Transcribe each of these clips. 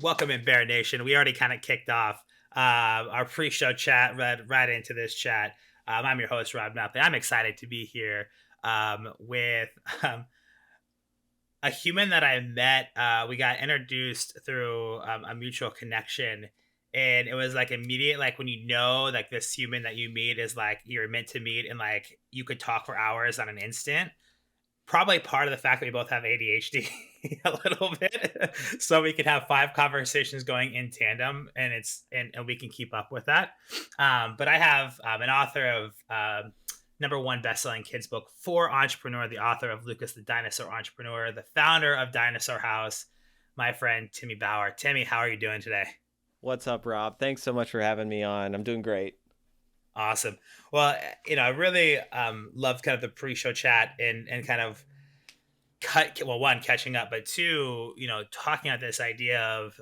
Welcome in Bear Nation. We already kind of kicked off our pre-show chat, right into this chat. I'm your host, Rob Napoli. I'm excited to be here with a human that I met. We got introduced through a mutual connection, and it was like immediate, like when you know, like this human that you meet is like you're meant to meet, and like you could talk for hours on an instant. Probably part of the fact that we both have ADHD a little bit, so we could have five conversations going in tandem, and and we can keep up with that. But I have an author of number one best-selling kids book for entrepreneur, the author of Lucas the Dinosaur Entrepreneur, the founder of Dinosaur House, my friend Timmy Bauer. Timmy, how are you doing today? What's up, Rob? Thanks so much for having me on. I'm doing great. Awesome. Well, I really loved kind of the pre-show chat and kind of one, catching up, but two, talking about this idea of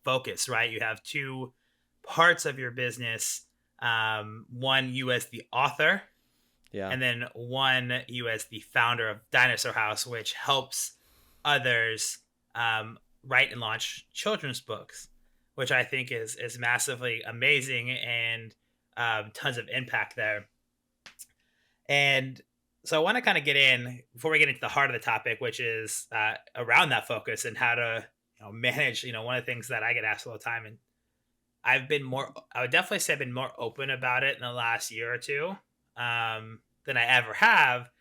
focus, right? You have two parts of your business. One, you as the author, Yeah. and then one, you as the founder of Dinosaur House, which helps others write and launch children's books, which I think is massively amazing and tons of impact there. And so I want to kind of get in before we get into the heart of the topic, which is around that focus and how to manage. One of the things that I get asked all the time, and I would definitely say I've been more open about it in the last year or two than I ever have,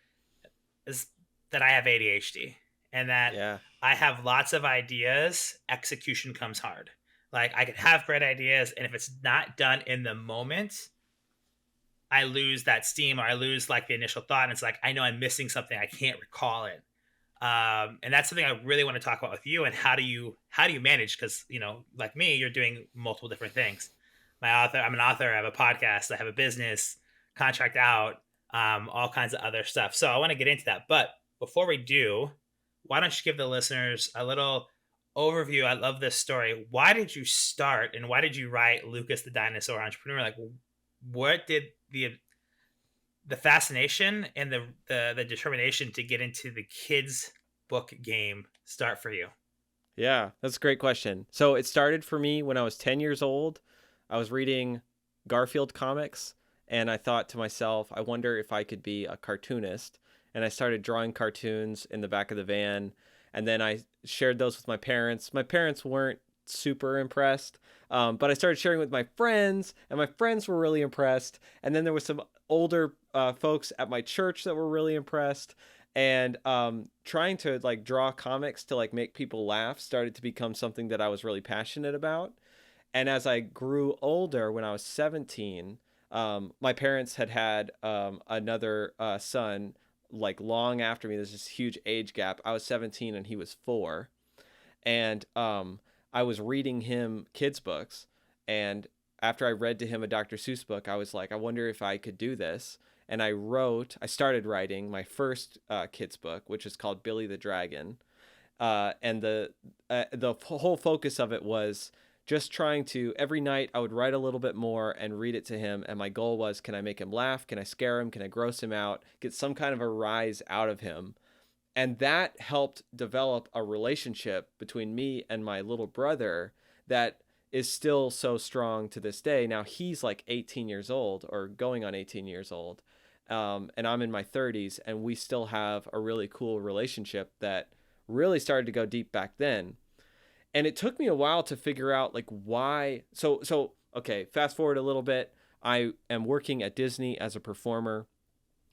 is that I have ADHD and that Yeah. I have lots of ideas. Execution comes hard. Like I could have great ideas, and if it's not done in the moment, I lose that steam, or I lose like the initial thought. And it's like, I know I'm missing something. I can't recall it. And that's something I really want to talk about with you. And how do you manage? Cause like me, you're doing multiple different things. I'm an author. I have a podcast. I have a business, contract out, all kinds of other stuff. So I want to get into that. But before we do, why don't you give the listeners a little overview? I love this story. Why did you start and why did you write Lucas the Dinosaur Entrepreneur? Like, what did the fascination and the determination to get into the kids book game start for you? Yeah. That's a great question. So it started for me when I was 10 years old. I was reading Garfield comics and I thought to myself, I wonder if I could be a cartoonist. And I started drawing cartoons in the back of the van. And then I shared those with my parents. My parents weren't super impressed, but I started sharing with my friends, and my friends were really impressed. And then there was some older folks at my church that were really impressed. And trying to like draw comics to like make people laugh started to become something that I was really passionate about. And as I grew older, when I was 17, my parents had another son like long after me. There's this huge age gap. I was 17 and he was 4. And I was reading him kids books. And after I read to him a Dr. Seuss book, I was like, I wonder if I could do this. And I started writing my first kids book, which is called Billy the Dragon. And the whole focus of it was just trying to, every night I would write a little bit more and read it to him. And my goal was, can I make him laugh? Can I scare him? Can I gross him out? Get some kind of a rise out of him. And that helped develop a relationship between me and my little brother that is still so strong to this day. Now he's like 18 years old or going on 18 years old. And I'm in my 30s, and we still have a really cool relationship that really started to go deep back then. And it took me a while to figure out like why. Okay, fast forward a little bit. I am working at Disney as a performer.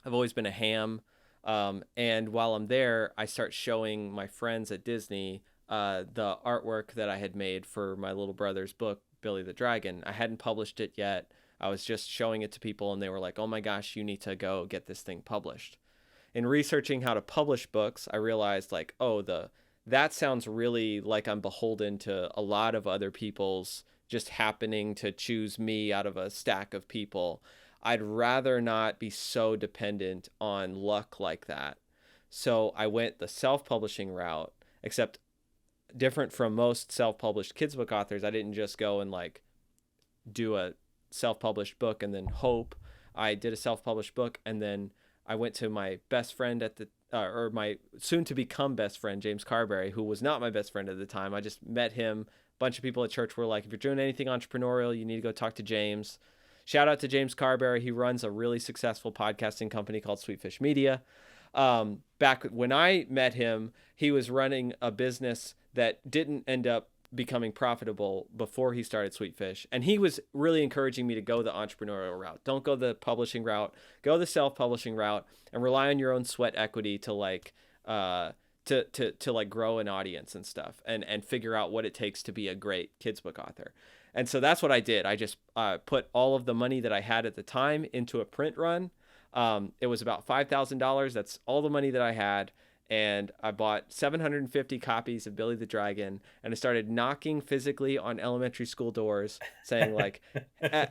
I've always been a ham. And while I'm there, I start showing my friends at Disney the artwork that I had made for my little brother's book, Billy the Dragon. I hadn't published it yet. I was just showing it to people, and they were like, oh my gosh, you need to go get this thing published. In researching how to publish books, I realized like, that sounds really like I'm beholden to a lot of other people's just happening to choose me out of a stack of people. I'd rather not be so dependent on luck like that. So I went the self-publishing route, except different from most self-published kids book authors. I didn't just go and like do a self-published book and then hope. I did a self-published book and then I went to my best friend at the or my soon to become best friend, James Carberry, who was not my best friend at the time. I just met him. A bunch of people at church were like, if you're doing anything entrepreneurial, you need to go talk to James. Shout out to James Carberry. He runs a really successful podcasting company called Sweetfish Media. Back when I met him, he was running a business that didn't end up becoming profitable before he started Sweetfish. And he was really encouraging me to go the entrepreneurial route. Don't go the publishing route, go the self-publishing route, and rely on your own sweat equity to like grow an audience and stuff, and figure out what it takes to be a great kids book author. And so that's what I did. I just put all of the money that I had at the time into a print run. It was about $5,000. That's all the money that I had. And I bought 750 copies of Billy the Dragon, and I started knocking physically on elementary school doors saying like,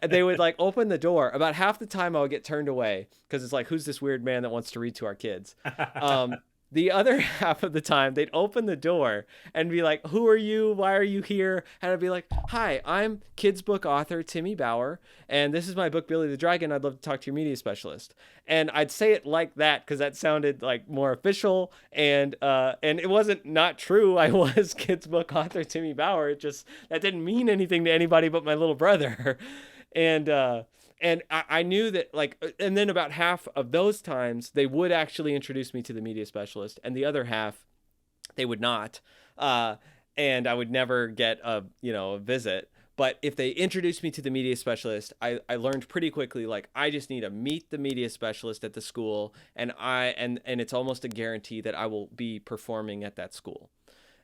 they would like open the door. About half the time I would get turned away because it's like, who's this weird man that wants to read to our kids? The other half of the time, they'd open the door and be like, who are you? Why are you here? And I'd be like, hi, I'm kids book author Timmy Bauer, and this is my book, Billy the Dragon. I'd love to talk to your media specialist. And I'd say it like that because that sounded like more official, and it wasn't not true. I was kids book author Timmy Bauer. It just, that didn't mean anything to anybody but my little brother. And I knew that, like, and then about half of those times they would actually introduce me to the media specialist, and the other half they would not. And I would never get a visit. But if they introduced me to the media specialist, I learned pretty quickly, like, I just need to meet the media specialist at the school, and it's almost a guarantee that I will be performing at that school.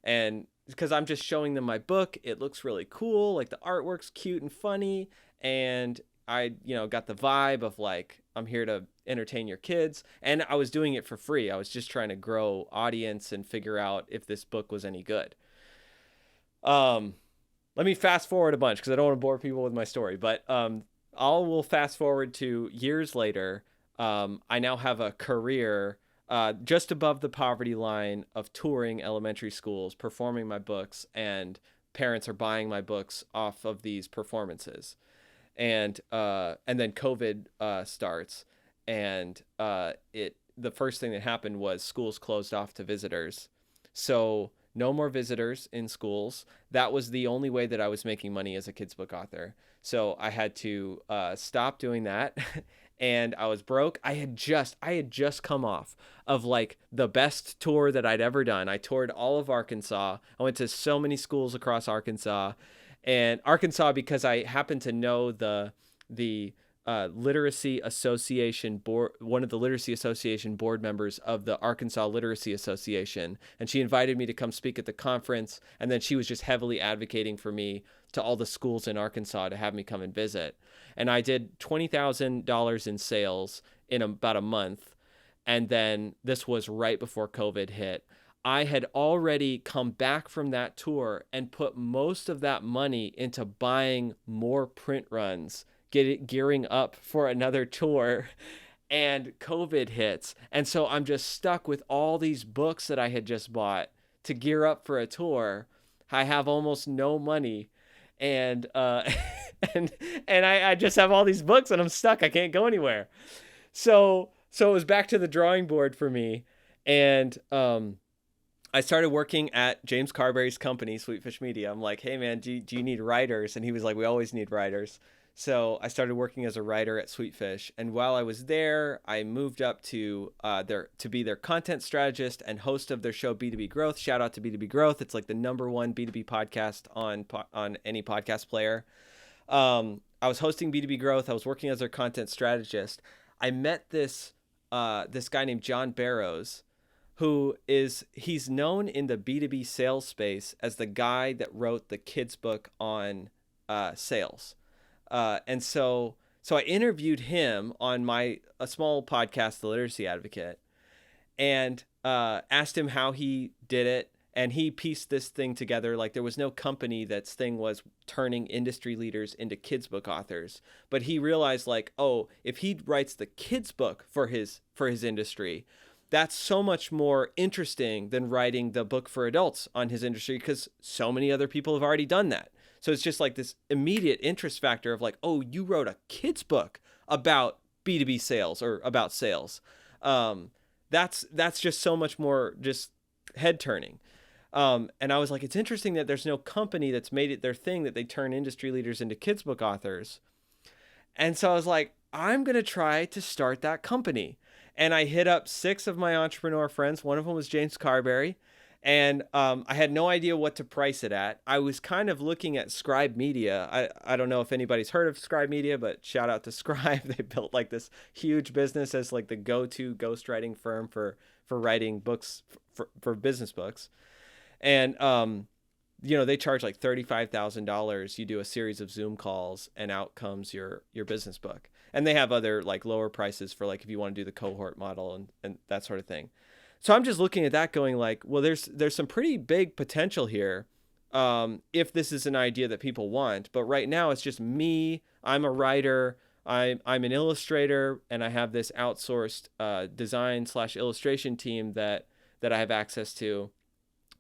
And because I'm just showing them my book, it looks really cool, like the artwork's cute and funny, and I, got the vibe of like, I'm here to entertain your kids. And I was doing it for free. I was just trying to grow audience and figure out if this book was any good. Let me fast forward a bunch because I don't want to bore people with my story, but we'll fast forward to years later. I now have a career just above the poverty line of touring elementary schools, performing my books, and parents are buying my books off of these performances. And then COVID starts, and the first thing that happened was schools closed off to visitors. So no more visitors in schools. That was the only way that I was making money as a kids book author. So I had to stop doing that, and I was broke. I had just come off of like the best tour that I'd ever done. I toured all of Arkansas. I went to so many schools across Arkansas. And Arkansas, because I happen to know the Literacy Association board, one of the Literacy Association board members of the Arkansas Literacy Association, and she invited me to come speak at the conference, and then she was just heavily advocating for me to all the schools in Arkansas to have me come and visit. And I did $20,000 in sales in about a month, and then this was right before COVID hit. I had already come back from that tour and put most of that money into buying more print runs, gearing up for another tour, and COVID hits. And so I'm just stuck with all these books that I had just bought to gear up for a tour. I have almost no money, and and I just have all these books and I'm stuck. I can't go anywhere. So it was back to the drawing board for me, and I started working at James Carberry's company, Sweetfish Media. I'm like, hey man, do you need writers? And he was like, we always need writers. So I started working as a writer at Sweetfish. And while I was there, I moved up to be their content strategist and host of their show B2B Growth. Shout out to B2B Growth. It's like the #1 B2B podcast on any podcast player. I was hosting B2B Growth. I was working as their content strategist. I met this guy named John Barrows, he's known in the B2B sales space as the guy that wrote the kids book on sales. And so I interviewed him on a small podcast, The Literacy Advocate, and asked him how he did it. And he pieced this thing together. Like, there was no company that's thing was turning industry leaders into kids book authors. But he realized, like, oh, if he writes the kids book for his industry, that's so much more interesting than writing the book for adults on his industry, because so many other people have already done that. So it's just like this immediate interest factor of like, oh, you wrote a kid's book about B2B sales or about sales. Um, that's just so much more just head turning. And I was like, it's interesting that there's no company that's made it their thing that they turn industry leaders into kids book authors. And so I was like, I'm going to try to start that company. And I hit up 6 of my entrepreneur friends. One of them was James Carberry. And I had no idea what to price it at. I was kind of looking at Scribe Media. I don't know if anybody's heard of Scribe Media, but shout out to Scribe. They built like this huge business as like the go-to ghostwriting firm for writing books, for business books. And they charge like $35,000. You do a series of Zoom calls, and out comes your business book. And they have other like lower prices for like if you want to do the cohort model and that sort of thing. So I'm just looking at that, going like, well, there's some pretty big potential here, if this is an idea that people want. But right now, it's just me. I'm a writer. I'm an illustrator, and I have this outsourced design/illustration team that I have access to.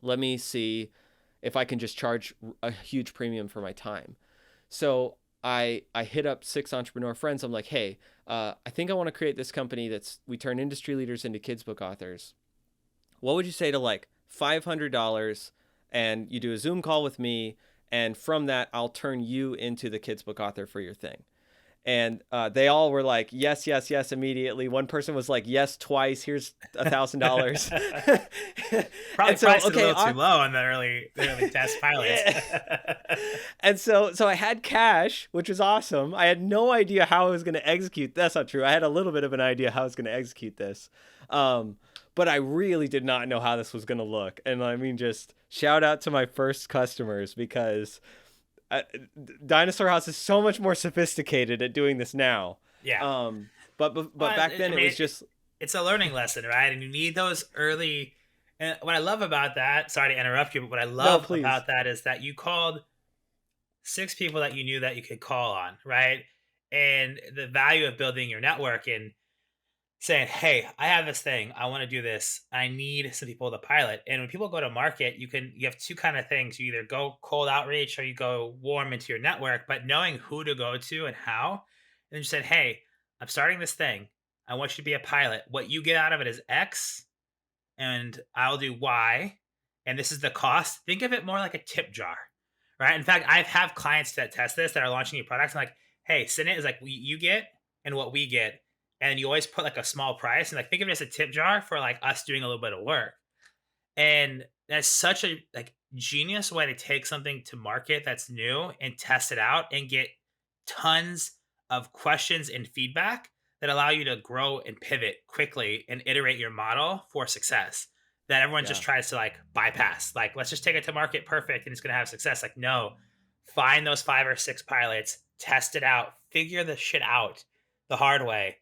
Let me see if I can just charge a huge premium for my time. So I hit up 6 entrepreneur friends. I'm like, hey, I think I want to create this company we turn industry leaders into kids book authors. What would you say to like $500, and you do a Zoom call with me, and from that, I'll turn you into the kids book author for your thing? And they all were like, yes, yes, yes, immediately. One person was like, yes, twice. Here's $1,000. Probably so, priced okay, it a little too low on the early test pilots. Yeah. And so I had cash, which was awesome. I had no idea how I was going to execute. That's not true. I had a little bit of an idea how I was going to execute this. But I really did not know how this was going to look. And I mean, just shout out to my first customers, because Dinosaur House is so much more sophisticated at doing this now. Yeah. But back then, it was just... It's a learning lesson, right? And you need those early... And what I love about that, sorry to interrupt you, but what I love about that is that you called 6 people that you knew that you could call on, right? And the value of building your network and saying, hey, I have this thing, I want to do this, I need some people to pilot. And when people go to market, you have 2 kind of things. You either go cold outreach or you go warm into your network. But knowing who to go to and how, and then you said, hey, I'm starting this thing, I want you to be a pilot. What you get out of it is X, and I'll do Y, and this is the cost. Think of it more like a tip jar, right? In fact, I have clients that test this, that are launching new products. I'm like, hey, send it is like you get and what we get. And you always put like a small price, and like think of it as a tip jar for like us doing a little bit of work. And that's such a like genius way to take something to market that's new and test it out and get tons of questions and feedback that allow you to grow and pivot quickly and iterate your model for success, that everyone just tries to like bypass. Like, let's just take it to market perfect and it's going to have success. Like, no, find those 5 or 6 pilots, test it out, figure the shit out the hard way,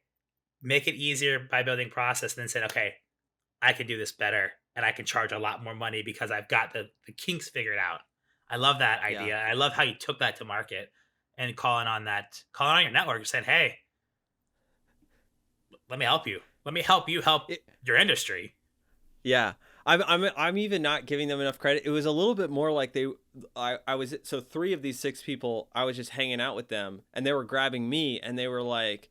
make it easier by building process, and then say, okay, I can do this better and I can charge a lot more money because I've got the kinks figured out. I love that idea. Yeah. I love how you took that to market and calling on your network and said, hey, let me help you. Let me help you help your industry. Yeah. I'm even not giving them enough credit. It was a little bit more like I was, so 3 of these 6 people, I was just hanging out with them, and they were grabbing me, and they were like,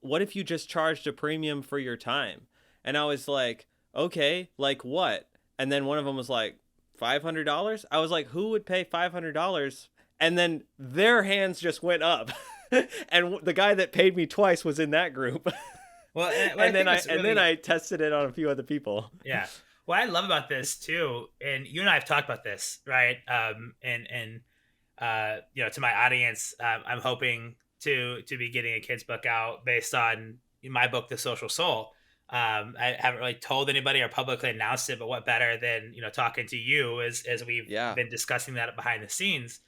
what if you just charged a premium for your time? And I was like, okay, like what? And then one of them was like, $500? I was like, who would pay $500? And then their hands just went up. And the guy that paid me twice was in that group. Well, and then I tested it on a few other people. Yeah. What I love about this too, and you and I have talked about this, right? To my audience, I'm hoping to be getting a kid's book out based on my book, The Social Soul. I haven't really told anybody or publicly announced it, but what better than talking to you as we've been discussing that behind the scenes.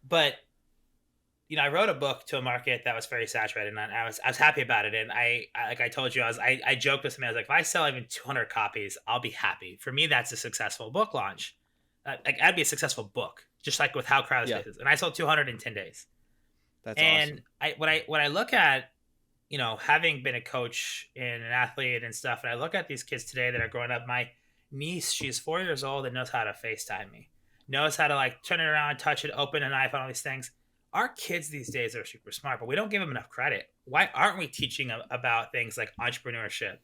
But I wrote a book to a market that was very saturated, and I was happy about it. And I like I told you, I joked with somebody. I was like, if I sell even 200 copies, I'll be happy. For me, that's a successful book launch. That'd be a successful book, just like with how Crowdspace is. And I sold 200 in 10 days. That's awesome. And when I look at, having been a coach and an athlete and stuff, and I look at these kids today that are growing up, my niece, she's 4 years old and knows how to FaceTime me, knows how to like turn it around, touch it, open an iPhone, all these things. our kids these days are super smart, but we don't give them enough credit. Why aren't we teaching them about things like entrepreneurship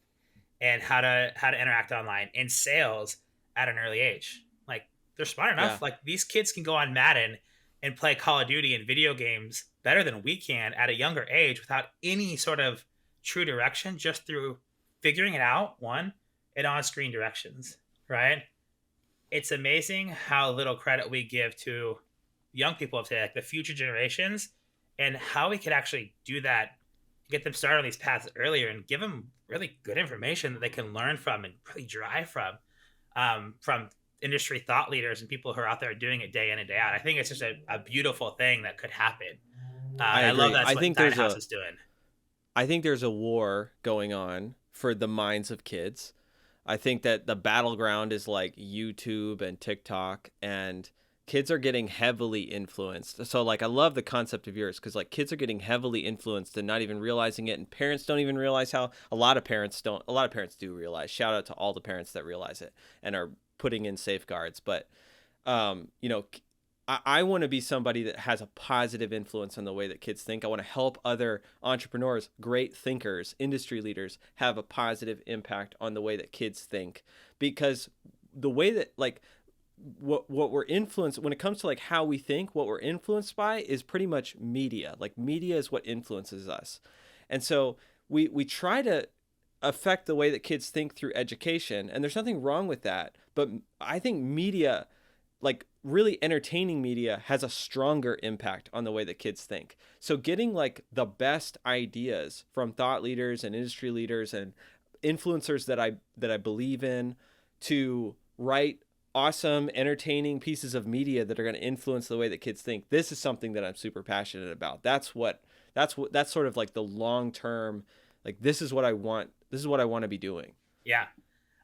and how to interact online and sales at an early age? Like, they're smart Yeah. enough. Like, these kids can go on Madden and play Call of Duty and video games better than we can at a younger age without any sort of true direction, just through figuring it out, one, and on-screen directions, right? It's amazing how little credit we give to young people of today, like the future generations, and how we could actually do that, get them started on these paths earlier, and give them really good information that they can learn from and really drive from industry thought leaders and people who are out there doing it day in and day out. I think it's just a beautiful thing that could happen. I And I love agree. that's what Dine House is doing. I think there's a war going on for the minds of kids. I think that the battleground is like YouTube and TikTok, and kids are getting heavily influenced. So like I love the concept of yours, because like kids are getting heavily influenced and not even realizing it, and parents don't even realize how. A lot of parents do realize. Shout out to all the parents that realize it and are putting in safeguards. But you know, I want to be somebody that has a positive influence on the way that kids think. I want to help other entrepreneurs, great thinkers, industry leaders have a positive impact on the way that kids think. Because the way that like what we're influenced, when it comes to like how we think, what we're influenced by is pretty much media. Like media is what influences us. And so we try to affect the way that kids think through education, and there's nothing wrong with that. But I think media, like really entertaining media, has a stronger impact on the way that kids think. So getting like the best ideas from thought leaders and industry leaders and influencers that I believe in, to write awesome entertaining pieces of media that are going to influence the way that kids think. This is something that I'm super passionate about. That's sort of like the long term, like this is what I want to be doing. Yeah,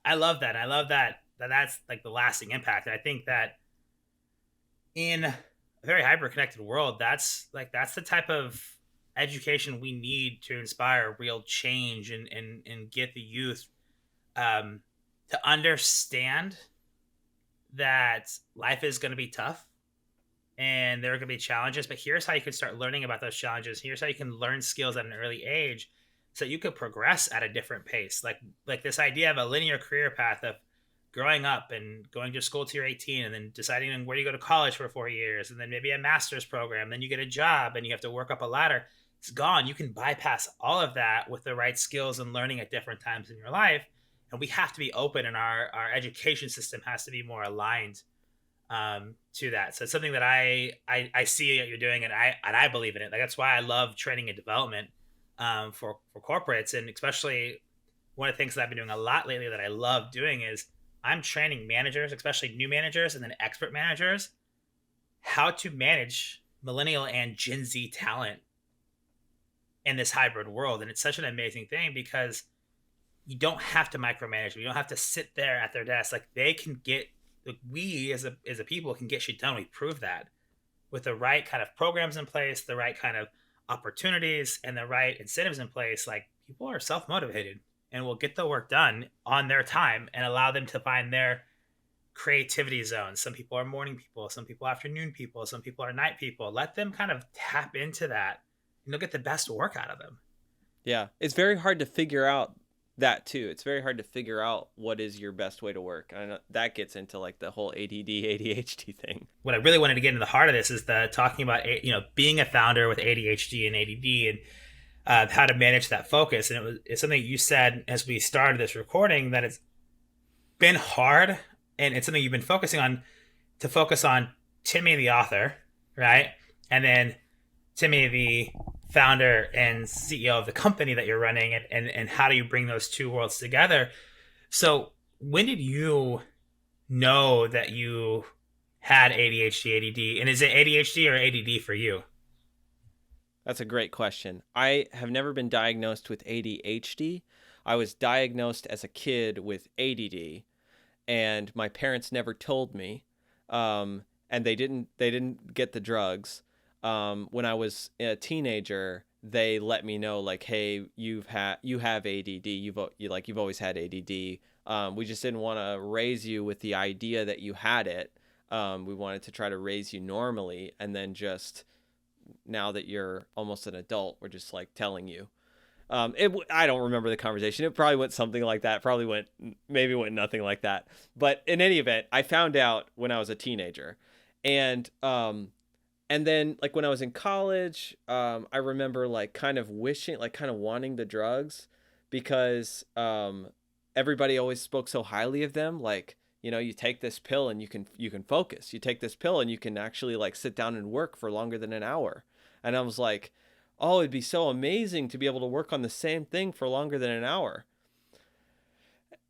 I love that. I love that's like the lasting impact. I think that in a very hyper connected world, that's the type of education we need to inspire real change and get the youth to understand that life is going to be tough and there are going to be challenges, but here's how you can start learning about those challenges. Here's how you can learn skills at an early age so you could progress at a different pace. Like this idea of a linear career path of growing up and going to school till you're 18 and then deciding where you go to college for 4 years and then maybe a master's program, then you get a job and you have to work up a ladder. It's gone. You can bypass all of that with the right skills and learning at different times in your life. And we have to be open, and our education system has to be more aligned to that. So it's something that I see that you're doing, and I believe in it. Like, that's why I love training and development for corporates, and especially one of the things that I've been doing a lot lately that I love doing is I'm training managers, especially new managers and then expert managers, how to manage millennial and Gen Z talent in this hybrid world. And it's such an amazing thing because you don't have to micromanage them. You don't have to sit there at their desk. Like, they can get, like, we as a people can get shit done. We prove that with the right kind of programs in place, the right kind of opportunities, and the right incentives in place. Like, people are self-motivated and will get the work done on their time and allow them to find their creativity zones. Some people are morning people, some people afternoon people, some people are night people. Let them kind of tap into that and you'll get the best work out of them. Yeah. It's very hard to figure out that too. It's very hard to figure out what is your best way to work. I know that gets into like the whole ADD ADHD thing. What I really wanted to get into the heart of this is the talking about, being a founder with ADHD and ADD and how to manage that focus. And it's something you said as we started this recording, that it's been hard, and it's something you've been focusing on, to focus on Timmy the author, right? And then Timmy the founder and CEO of the company that you're running, and how do you bring those two worlds together? So when did you know that you had ADHD, ADD? And is it ADHD or ADD for you? That's a great question. I have never been diagnosed with ADHD. I was diagnosed as a kid with ADD, and my parents never told me, and they didn't get the drugs. When I was a teenager, they let me know, like, hey, you have ADD. You've always had ADD. We just didn't want to raise you with the idea that you had it. We wanted to try to raise you normally, and then just now that you're almost an adult, we're just like telling you. I don't remember the conversation. It probably went something like that. Maybe went nothing like that. But in any event, I found out when I was a teenager, and then like when I was in college, I remember like kind of wishing, like kind of wanting the drugs because everybody always spoke so highly of them. Like, you know, you take this pill and you can focus. You take this pill and you can actually like sit down and work for longer than an hour. And I was like, oh, it'd be so amazing to be able to work on the same thing for longer than an hour.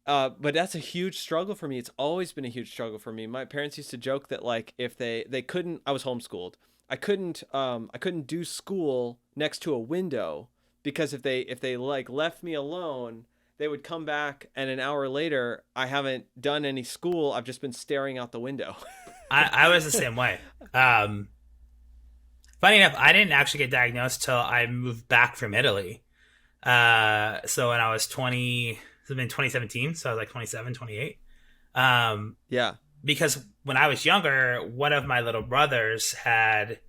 But that's a huge struggle for me. It's always been a huge struggle for me. My parents used to joke that like if they couldn't, I was homeschooled. I couldn't do school next to a window because if they like left me alone, they would come back and an hour later I haven't done any school. I've just been staring out the window. I was the same way. Funny enough, I didn't actually get diagnosed till I moved back from Italy. So when I was 20, so in 2017, so I was like 27, 28. Yeah. Because when I was younger, one of my little brothers had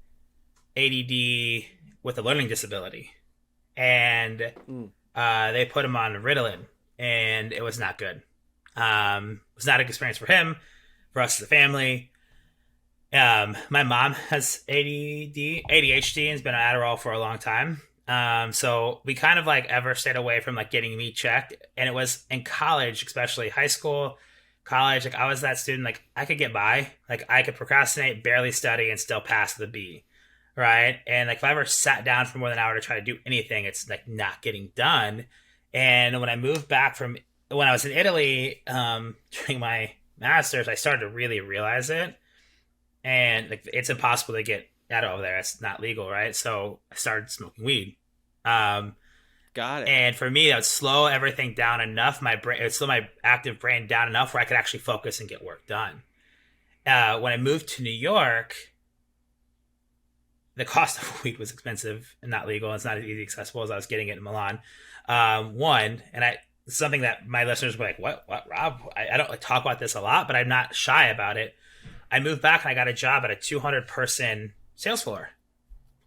ADD with a learning disability. And they put him on Ritalin, and it was not good. It was not a good experience for him, for us as a family. My mom has ADD, ADHD, and has been on Adderall for a long time. So we kind of like ever stayed away from like getting me checked. And it was in college, especially high school, college. Like I was that student, like I could get by, like I could procrastinate, barely study, and still pass the B. Right. And like if I ever sat down for more than an hour to try to do anything, it's like not getting done. And when I moved back from when I was in Italy, during my master's, I started to really realize it. And like it's impossible to get out over there. It's not legal, right? So I started smoking weed. Um, Got it. and for me, that would slow everything down enough. My brain, it would slow my active brain down enough where I could actually focus and get work done. When I moved to New York, the cost of weed was expensive and not legal. It's not as easy accessible as I was getting it in Milan. One, and I something that my listeners were like, "What, Rob? I don't like talk about this a lot, but I'm not shy about it." I moved back and I got a job at a 200-person sales floor,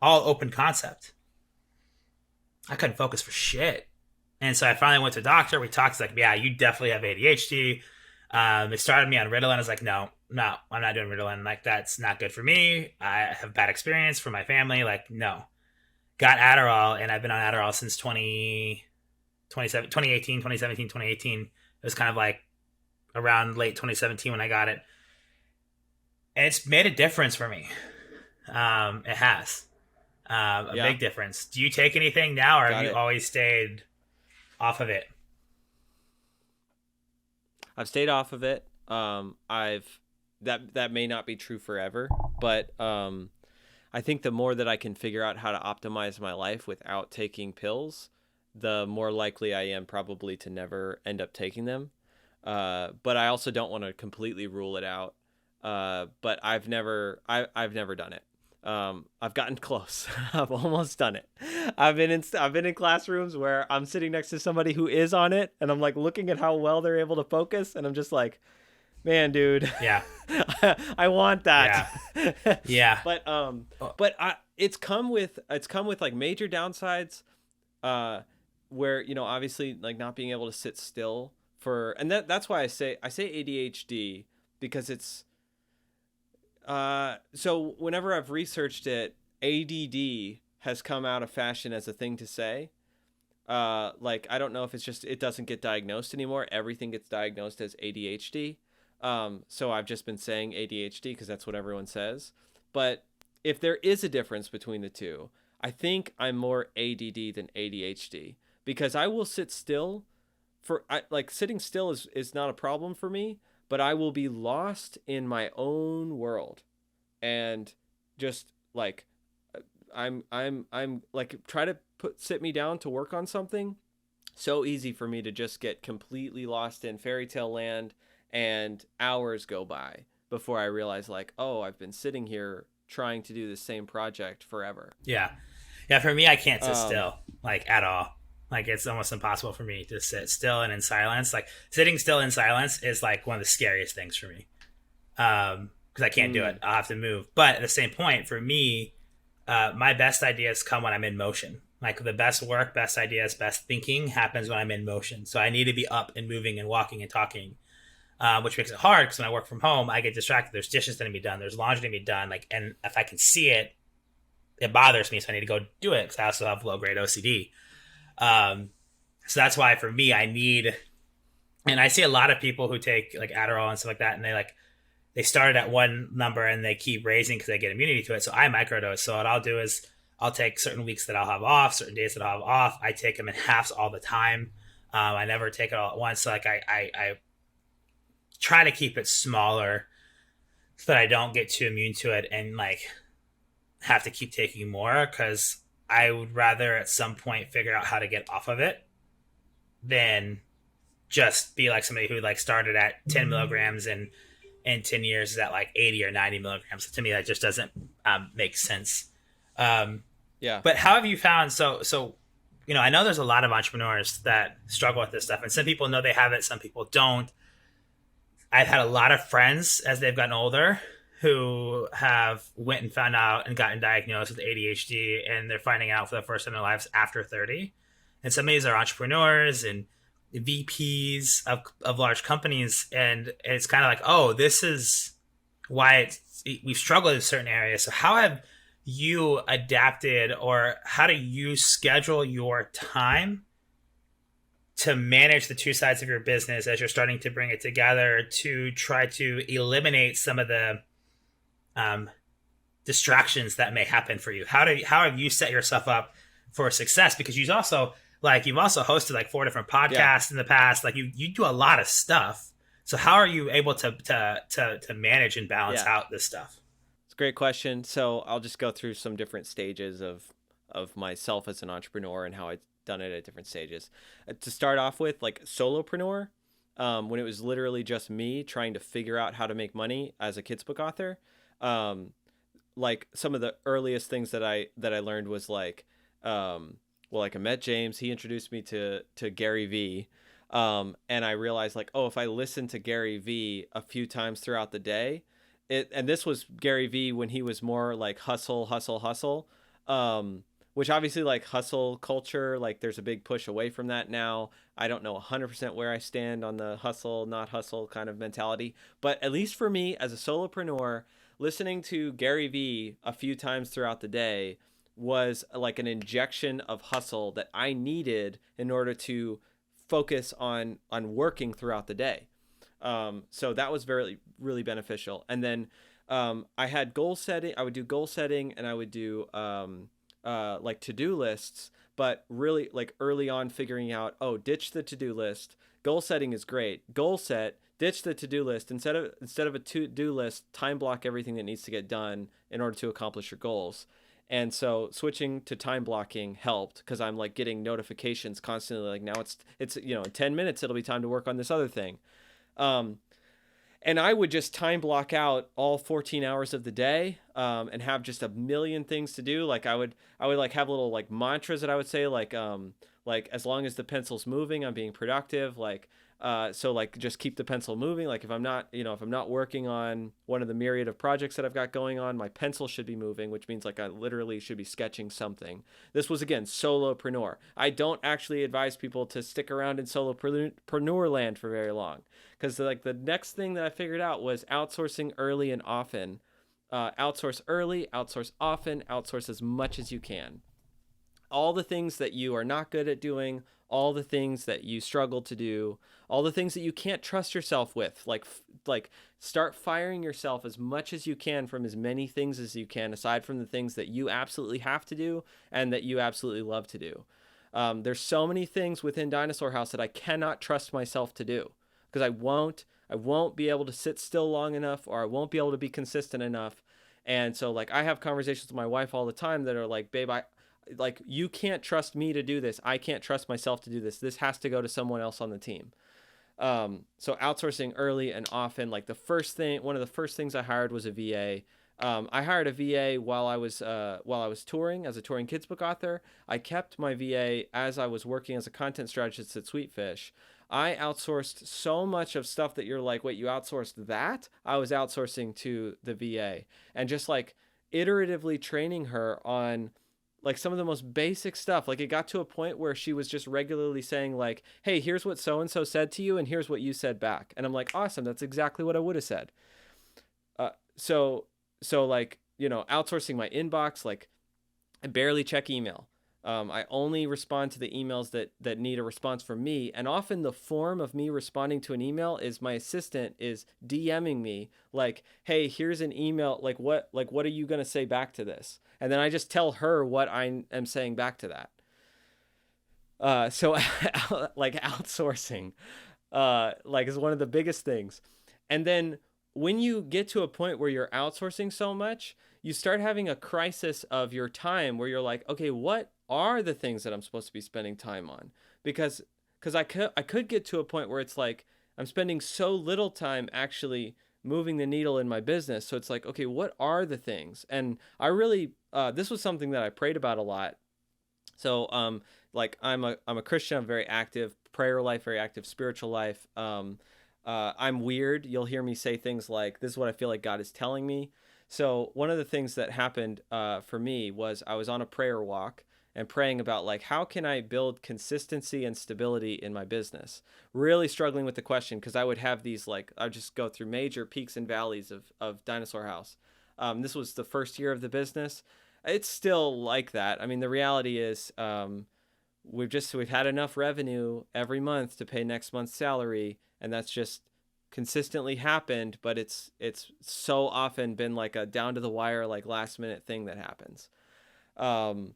all open concept. I couldn't focus for shit. And so I finally went to a doctor. We talked. He's like, yeah, you definitely have ADHD. They started me on Ritalin. I was like, no, I'm not doing Ritalin. Like, that's not good for me. I have bad experience for my family. Like, no. Got Adderall, and I've been on Adderall since 2018, 2017, 2018. It was kind of like around late 2017 when I got it. And it's made a difference for me. It has. A big difference. Do you take anything now, or have you always stayed off of it? I've stayed off of it. That may not be true forever, but I think the more that I can figure out how to optimize my life without taking pills, the more likely I am probably to never end up taking them. But I also don't want to completely rule it out. But I've never done it. I've gotten close. I've almost done it. I've been in classrooms where I'm sitting next to somebody who is on it, and I'm like looking at how well they're able to focus, and I'm just like, man, dude. Yeah. I want that. Yeah. Yeah. But it's come with like major downsides, where, you know, obviously like not being able to sit still and that's why I say ADHD, because it's, so whenever I've researched it, ADD has come out of fashion as a thing to say. Like, I don't know if it's just, it doesn't get diagnosed anymore. Everything gets diagnosed as ADHD. So I've just been saying ADHD because that's what everyone says. But if there is a difference between the two, I think I'm more ADD than ADHD, because I will sit still like sitting still is not a problem for me, but I will be lost in my own world and just like, I'm like, try to sit me down to work on something. So easy for me to just get completely lost in fairy tale land, and hours go by before I realize like, oh, I've been sitting here trying to do the same project forever. Yeah. Yeah. For me, I can't sit still, like, at all. Like, it's almost impossible for me to sit still and in silence. Like, sitting still in silence is like one of the scariest things for me. Because I can't do it. I'll have to move. But at the same point, for me, my best ideas come when I'm in motion. Like the best work, best ideas, best thinking happens when I'm in motion. So I need to be up and moving and walking and talking, which makes it hard because when I work from home, I get distracted. There's dishes that need to be done. There's laundry to be done. Like, and if I can see it, it bothers me. So I need to go do it because I also have low grade OCD. So that's why for me, I need, and I see a lot of people who take like Adderall and stuff like that, and they started at one number and they keep raising because they get immunity to it. So I microdose. So what I'll do is I'll take certain weeks that I'll have off, certain days that I'll have off. I take them in halves all the time. I never take it all at once. So like I try to keep it smaller so that I don't get too immune to it and like have to keep taking more because I would rather at some point figure out how to get off of it than just be like somebody who like started at 10 milligrams and in 10 years is at like 80 or 90 milligrams. So to me, that just doesn't make sense. Yeah. But how have you found, I know there's a lot of entrepreneurs that struggle with this stuff and some people know they have it. Some people don't. I've had a lot of friends as they've gotten older who have went and found out and gotten diagnosed with ADHD and they're finding out for the first time in their lives after 30. And some of these are entrepreneurs and VPs of large companies. And it's kind of like, oh, this is why we've struggled in certain areas. So how have you adapted or how do you schedule your time to manage the two sides of your business as you're starting to bring it together to try to eliminate some of the distractions that may happen for you? How have you set yourself up for success? Because you've also hosted like 4 different podcasts in the past. Like you do a lot of stuff. So how are you able to manage and balance out this stuff? It's a great question. So I'll just go through some different stages of myself as an entrepreneur and how I've done it at different stages. To start off with, like solopreneur, when it was literally just me trying to figure out how to make money as a kids book author. Like some of the earliest things that I learned was like, like I met James, he introduced me to Gary Vee. And I realized like, oh, if I listen to Gary Vee a few times throughout the day, and this was Gary Vee when he was more like hustle, which obviously like hustle culture, like there's a big push away from that now. I don't know 100% where I stand on the hustle, not hustle kind of mentality, but at least for me as a solopreneur, listening to Gary Vee a few times throughout the day was like an injection of hustle that I needed in order to focus on working throughout the day. So that was really beneficial. And then I had goal setting. I would do goal setting and I would do like to-do lists, but really like early on figuring out, oh, ditch the to-do list. Goal setting is great. Goal set, ditch the to-do list. Instead of a to-do list, time block everything that needs to get done in order to accomplish your goals. And so switching to time blocking helped because I'm like getting notifications constantly. Like now it's in 10 minutes, it'll be time to work on this other thing. And I would just time block out all 14 hours of the day, and have just a million things to do. Like I would like have little like mantras that I would say like as long as the pencil's moving, I'm being productive. So like just keep the pencil moving. Like if I'm not working on one of the myriad of projects that I've got going on, my pencil should be moving, which means like I literally should be sketching something. This was again, solopreneur. I don't actually advise people to stick around in solopreneur land for very long. Cause like the next thing that I figured out was outsourcing early and often. Outsource early, outsource often, outsource as much as you can. All the things that you are not good at doing, all the things that you struggle to do, all the things that you can't trust yourself with, like start firing yourself as much as you can from as many things as you can, aside from the things that you absolutely have to do and that you absolutely love to do. There's so many things within Dinosaur House that I cannot trust myself to do because I won't be able to sit still long enough, or I won't be able to be consistent enough. And so like I have conversations with my wife all the time that are like, babe, you can't trust me to do this. I can't trust myself to do this. This has to go to someone else on the team. So outsourcing early and often, like one of the first things I hired was a VA. I hired a VA while I was touring as a touring kids book author. I kept my VA as I was working as a content strategist at Sweetfish. I outsourced so much of stuff that you're like, wait, you outsourced that? I was outsourcing to the VA, and just like iteratively training her on like some of the most basic stuff. Like it got to a point where she was just regularly saying like, hey, here's what so and so said to you and here's what you said back. And I'm like, awesome, that's exactly what I would have said. uh, so like, outsourcing my inbox. Like I barely check email. I only respond to the emails that need a response from me. And often the form of me responding to an email is my assistant is DMing me like, hey, here's an email. Like what are you going to say back to this? And then I just tell her what I am saying back to that. So like outsourcing, like is one of the biggest things. And then when you get to a point where you're outsourcing so much, you start having a crisis of your time where you're like, okay, what are the things that I'm supposed to be spending time on? Because I could get to a point where it's like I'm spending so little time actually moving the needle in my business. So it's like, okay, what are the things? And I really this was something that I prayed about a lot. So like I'm a Christian. I'm very active, prayer life, very active, spiritual life. I'm weird. You'll hear me say things like, "This is what I feel like God is telling me." So one of the things that happened for me was I was on a prayer walk and praying about like how can I build consistency and stability in my business. Really struggling with the question because I would have these like I would just go through major peaks and valleys of Dinosaur House. This was the first year of the business. It's still like that. I mean, the reality is we've had enough revenue every month to pay next month's salary, and that's just consistently happened. But it's so often been like a down to the wire, like last minute thing that happens. Um,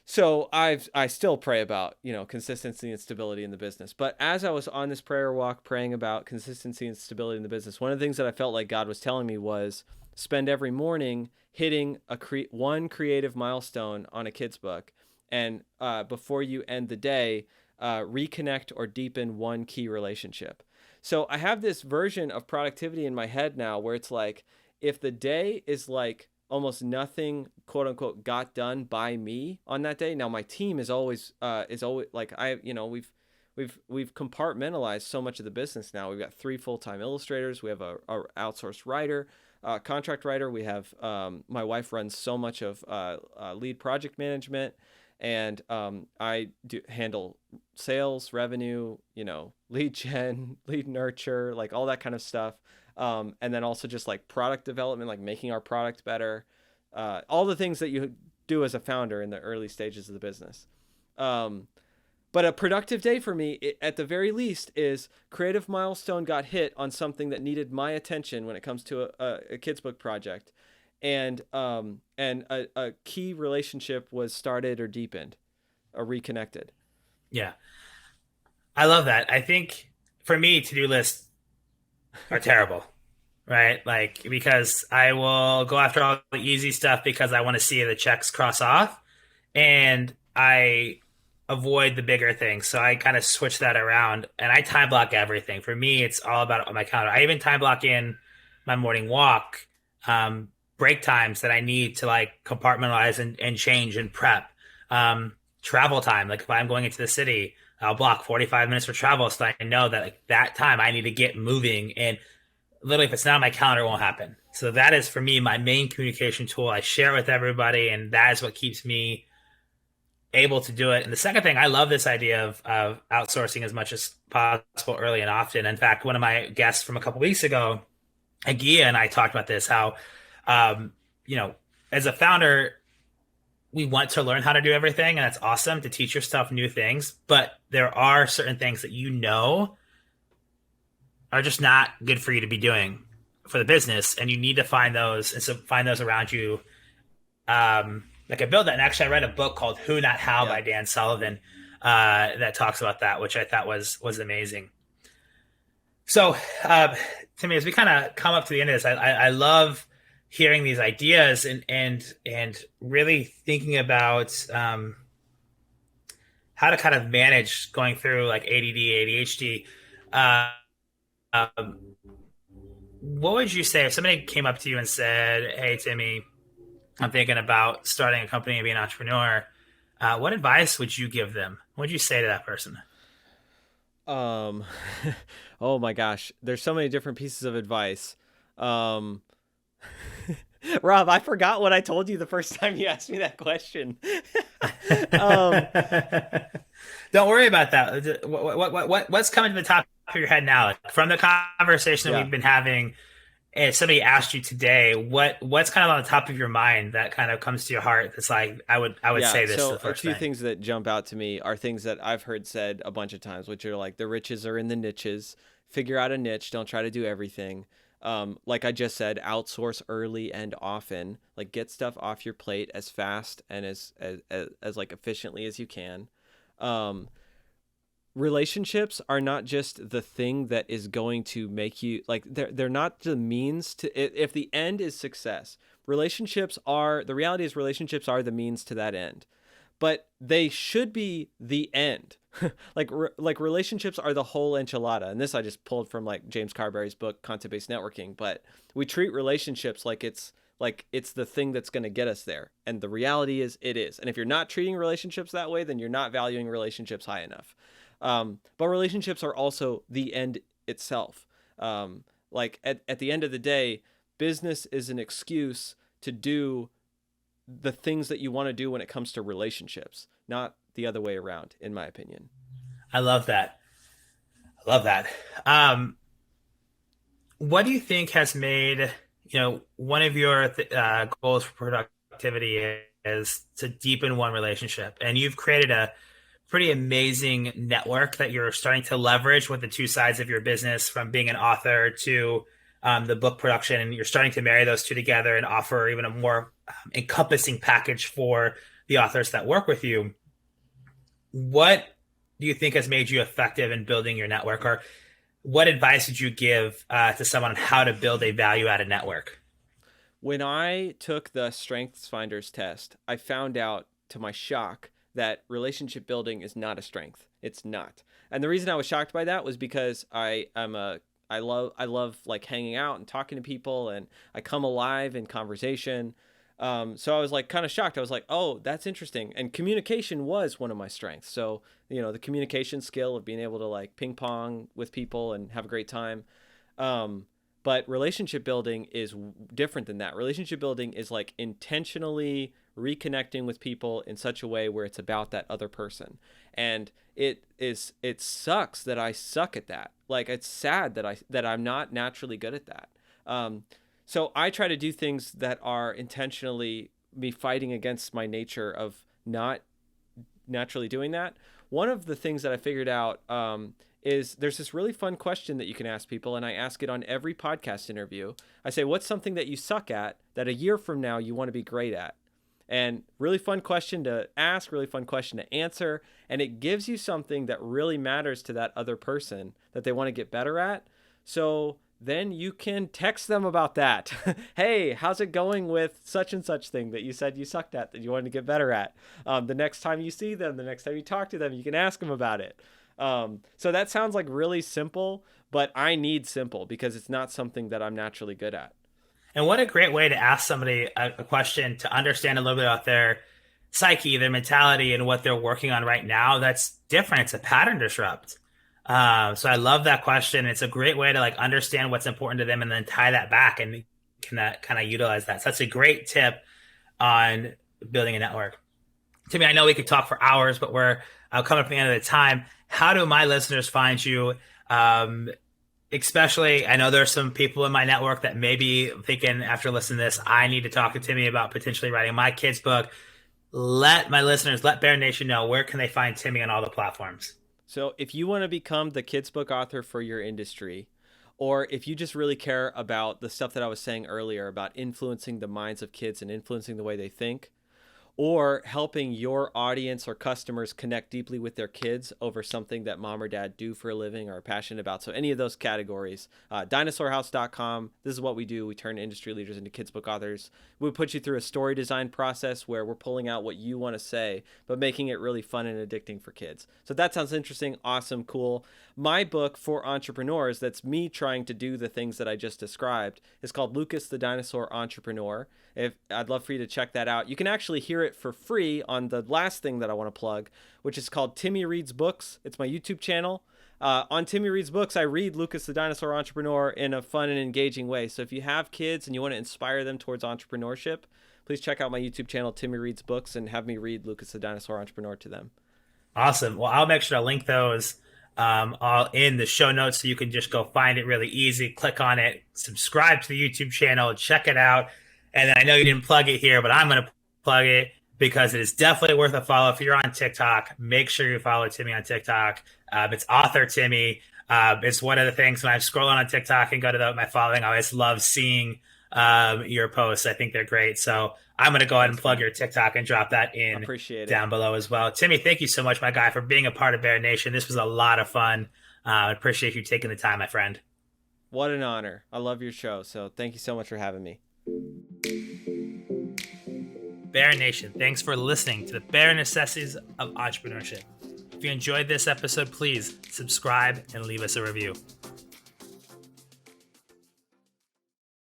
so I still pray about consistency and stability in the business. But as I was on this prayer walk praying about consistency and stability in the business, one of the things that I felt like God was telling me was spend every morning hitting one creative milestone on a kid's book, and before you end the day, reconnect or deepen one key relationship. So I have this version of productivity in my head now where it's like if the day is like almost nothing quote unquote got done by me on that day. Now my team is always like we've compartmentalized so much of the business now. We've got 3 full-time illustrators. We have a outsourced writer, contract writer. We have my wife runs so much of lead project management, and I do handle sales, revenue, lead gen, lead nurture, like all that kind of stuff. And then also just like product development, like making our product better, all the things that you do as a founder in the early stages of the business. But a productive day for me, at the very least, is creative milestone got hit on something that needed my attention when it comes to a kids book project, and a key relationship was started or deepened or reconnected. Yeah. I love that. I think for me, to-do lists are terrible, right? Like, because I will go after all the easy stuff because I want to see the checks cross off, and I avoid the bigger things. So I kind of switch that around and I time block everything. For me, it's all about on my calendar. I even time block in my morning walk, um, break times that I need to like compartmentalize and change and prep. Travel time, like if I'm going into the city, I'll block 45 minutes for travel so I know that like that time I need to get moving. And literally, if it's not on my calendar, it won't happen. So that is for me my main communication tool. I share it with everybody, and that is what keeps me able to do it. And the second thing, I love this idea of outsourcing as much as possible early and often. In fact, one of my guests from a couple weeks ago, Agia, and I talked about this, how, um, you know, as a founder, we want to learn how to do everything, and that's awesome to teach yourself new things. But there are certain things that are just not good for you to be doing for the business, and you need to find those and so find those around you. Like I built that, and actually, I read a book called "Who Not How" Yeah. by Dan Sullivan that talks about that, which I thought was amazing. So, Timmy, as we kind of come up to the end of this, I love hearing these ideas and really thinking about how to kind of manage going through like ADD, ADHD. Uh, um, what would you say if somebody came up to you and said, "Hey, Timmy, I'm thinking about starting a company and being an entrepreneur"? What advice would you give them? What would you say to that person? Um, oh my gosh, there's so many different pieces of advice. Um, Rob, I forgot what I told you the first time you asked me that question. um, Don't worry about that. What's coming to the top of your head now? Like, from the conversation that yeah. we've been having, if somebody asked you today, what's kind of on the top of your mind that kind of comes to your heart? That's like I would Yeah, say this is so the a first few thing. things that jump out to me are things that I've heard said a bunch of times, which are like the riches are in the niches. Figure out a niche. Don't try to do everything. Like I just said, outsource early and often. Like get stuff off your plate as fast and as like efficiently as you can. Um, Relationships are not just the thing that is going to make you like they're not the means to if the end is success. Relationships are the reality is relationships are the means to that end, but they should be the end. Like relationships are the whole enchilada, and this I just pulled from like James Carberry's book Content Based Networking. But we treat relationships like it's the thing that's going to get us there, and the reality is it is. And if you're not treating relationships that way, then you're not valuing relationships high enough. But relationships are also the end itself. Like at the end of the day, business is an excuse to do the things that you want to do when it comes to relationships, not the other way around, in my opinion. I love that. I love that. Um, what do you think has made, one of your goals for productivity is to deepen one relationship, and you've created a pretty amazing network that you're starting to leverage with the two sides of your business, from being an author to the book production, and you're starting to marry those two together and offer even a more encompassing package for the authors that work with you. What do you think has made you effective in building your network, or what advice would you give to someone on how to build a value-added network? When I took the Strengths Finders test, I found out to my shock that relationship building is not a strength. It's not. And the reason I was shocked by that was because I love like hanging out and talking to people, and I come alive in conversation. So I was like kind of shocked. I was like, oh, that's interesting. And communication was one of my strengths. So, the communication skill of being able to like ping pong with people and have a great time. Um, but relationship building is different than that. Relationship building is like intentionally reconnecting with people in such a way where it's about that other person. And it sucks that I suck at that. Like it's sad that I'm not naturally good at that. So I try to do things that are intentionally me fighting against my nature of not naturally doing that. One of the things that I figured out is there's this really fun question that you can ask people, and I ask it on every podcast interview. I say, what's something that you suck at that a year from now you want to be great at? And really fun question to ask, really fun question to answer. And it gives you something that really matters to that other person that they want to get better at. So then you can text them about that. Hey, how's it going with such and such thing that you said you sucked at that you wanted to get better at? The next time you see them, the next time you talk to them, you can ask them about it. So that sounds like really simple, but I need simple because it's not something that I'm naturally good at. And what a great way to ask somebody a question to understand a little bit about their psyche, their mentality, and what they're working on right now. That's different. It's a pattern disrupt. So I love that question. It's a great way to like understand what's important to them and then tie that back and can kind of utilize that. So that's a great tip on building a network. Timmy, I know we could talk for hours, but we're coming up to the end of the time. How do my listeners find you? Um, Especially, I know there's some people in my network that may be thinking after listening to this, I need to talk to Timmy about potentially writing my kid's book. Let my listeners, let Bear Nation know, where can they find Timmy on all the platforms? So if you want to become the kids book author for your industry, or if you just really care about the stuff that I was saying earlier about influencing the minds of kids and influencing the way they think, or helping your audience or customers connect deeply with their kids over something that mom or dad do for a living or are passionate about. So any of those categories, dinosaurhouse.com. This is what we do. We turn industry leaders into kids book authors. We put you through a story design process where we're pulling out what you want to say, but making it really fun and addicting for kids. So that sounds interesting, awesome, cool. My book for entrepreneurs, that's me trying to do the things that I just described, is called Lucas the Dinosaur Entrepreneur. I'd love for you to check that out. You can actually hear it for free on the last thing that I want to plug, which is called Timmy Reads Books. It's my YouTube channel. On Timmy Reads Books, I read Lucas the Dinosaur Entrepreneur in a fun and engaging way. So if you have kids and you want to inspire them towards entrepreneurship, please check out my YouTube channel, Timmy Reads Books, and have me read Lucas the Dinosaur Entrepreneur to them. Awesome. Well, I'll make sure to link those all in the show notes so you can just go find it really easy. Click on it, subscribe to the YouTube channel, check it out. And then I know you didn't plug it here, but I'm going to plug it because it is definitely worth a follow. If you're on TikTok, make sure you follow Timmy on TikTok. It's author Timmy. It's one of the things when I'm scrolling on TikTok and go to my following, I always love seeing your posts. I think they're great. So I'm going to go ahead and plug your TikTok and drop that in down below as well. Timmy, thank you so much, my guy, for being a part of Bear Nation. This was a lot of fun. I appreciate you taking the time, my friend. What an honor. I love your show. So thank you so much for having me. Bear Nation, thanks for listening to the Bare Necessities of Entrepreneurship. If you enjoyed this episode, please subscribe and leave us a review.